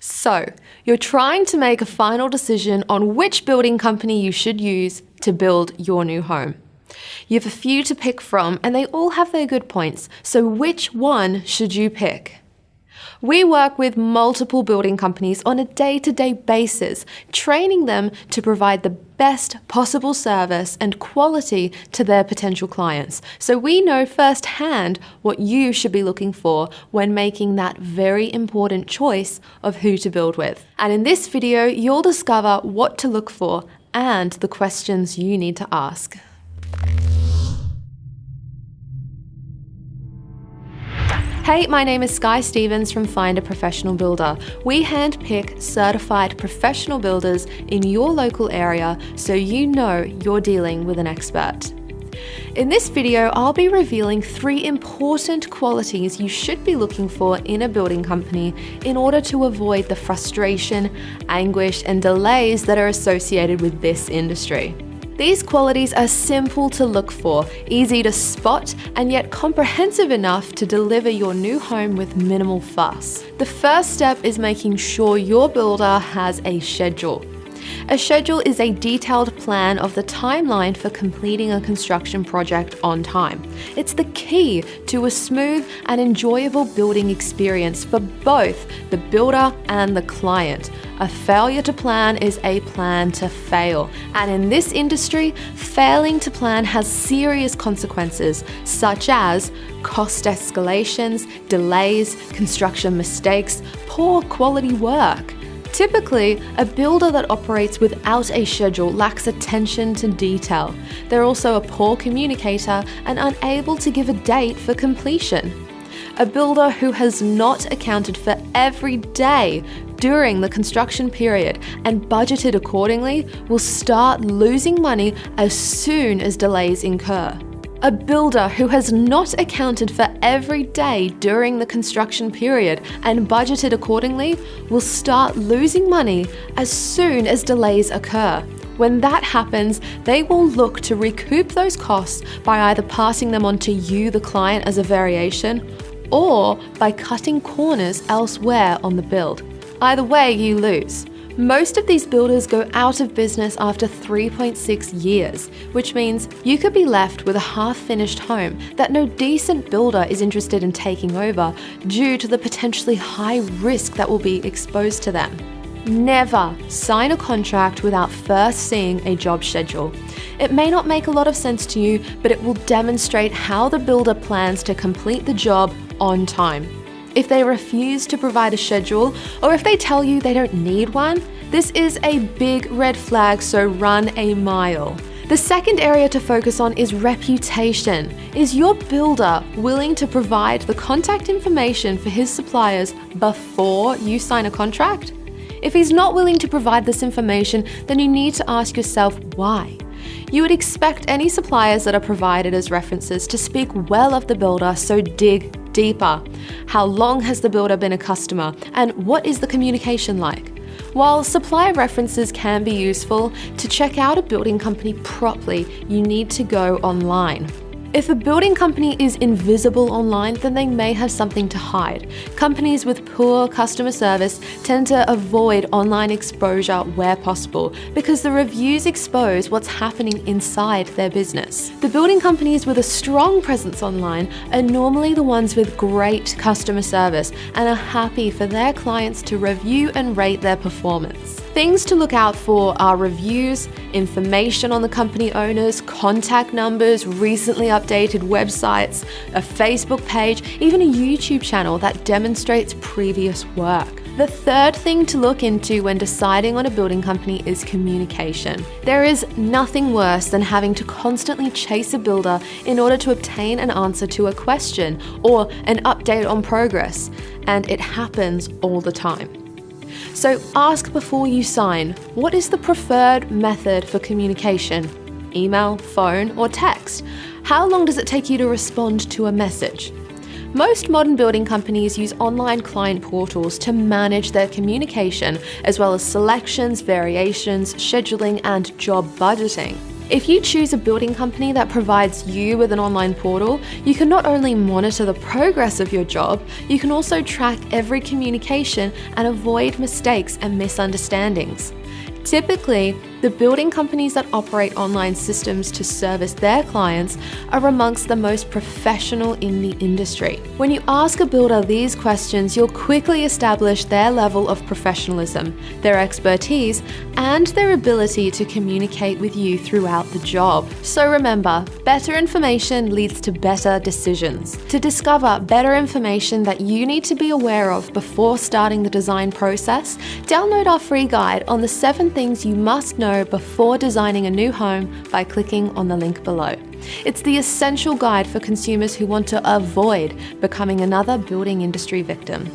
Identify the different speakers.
Speaker 1: So, you're trying to make a final decision on which building company you should use to build your new home. You have a few to pick from, and they all have their good points, so which one should you pick? We work with multiple building companies on a day-to-day basis, training them to provide the best possible service and quality to their potential clients. So we know firsthand what you should be looking for when making that very important choice of who to build with. And in this video, you'll discover what to look for and the questions you need to ask. Hey, my name is Skye Stevens from Find a Professional Builder. We handpick certified professional builders in your local area so you know you're dealing with an expert. In this video, I'll be revealing 3 important qualities you should be looking for in a building company in order to avoid the frustration, anguish, and delays that are associated with this industry. These qualities are simple to look for, easy to spot, and yet comprehensive enough to deliver your new home with minimal fuss. The first step is making sure your builder has a schedule. A schedule is a detailed plan of the timeline for completing a construction project on time. It's the key to a smooth and enjoyable building experience for both the builder and the client. A failure to plan is a plan to fail. And in this industry, failing to plan has serious consequences, such as cost escalations, delays, construction mistakes, poor quality work. Typically, a builder that operates without a schedule lacks attention to detail. They're also a poor communicator and unable to give a date for completion. A builder who has not accounted for every day during the construction period and budgeted accordingly will start losing money as soon as delays incur. A builder who has not accounted for every day during the construction period and budgeted accordingly will start losing money as soon as delays occur. When that happens, they will look to recoup those costs by either passing them on to you, the client, as a variation, or by cutting corners elsewhere on the build. Either way, you lose. Most of these builders go out of business after 3.6 years, which means you could be left with a half-finished home that no decent builder is interested in taking over due to the potentially high risk that will be exposed to them. Never sign a contract without first seeing a job schedule. It may not make a lot of sense to you, but it will demonstrate how the builder plans to complete the job on time. If they refuse to provide a schedule, or if they tell you they don't need one, this is a big red flag, so run a mile. The second area to focus on is reputation. Is your builder willing to provide the contact information for his suppliers before you sign a contract? If he's not willing to provide this information, then you need to ask yourself why. You would expect any suppliers that are provided as references to speak well of the builder, so dig deeper. How long has the builder been a customer, and what is the communication like? While supplier references can be useful, to check out a building company properly, you need to go online. If a building company is invisible online, then they may have something to hide. Companies with poor customer service tend to avoid online exposure where possible because the reviews expose what's happening inside their business. The building companies with a strong presence online are normally the ones with great customer service and are happy for their clients to review and rate their performance. Things to look out for are reviews, information on the company owners, contact numbers, recently updated websites, a Facebook page, even a YouTube channel that demonstrates previous work. The third thing to look into when deciding on a building company is communication. There is nothing worse than having to constantly chase a builder in order to obtain an answer to a question or an update on progress, and it happens all the time. So ask before you sign, what is the preferred method for communication? Email, phone, or text? How long does it take you to respond to a message? Most modern building companies use online client portals to manage their communication, as well as selections, variations, scheduling, and job budgeting. If you choose a building company that provides you with an online portal, you can not only monitor the progress of your job, you can also track every communication and avoid mistakes and misunderstandings. Typically, the building companies that operate online systems to service their clients are amongst the most professional in the industry. When you ask a builder these questions, you'll quickly establish their level of professionalism, their expertise, and their ability to communicate with you throughout the job. So remember, better information leads to better decisions. To discover better information that you need to be aware of before starting the design process, download our free guide on the 7 things you must know before designing a new home by clicking on the link below. It's the essential guide for consumers who want to avoid becoming another building industry victim.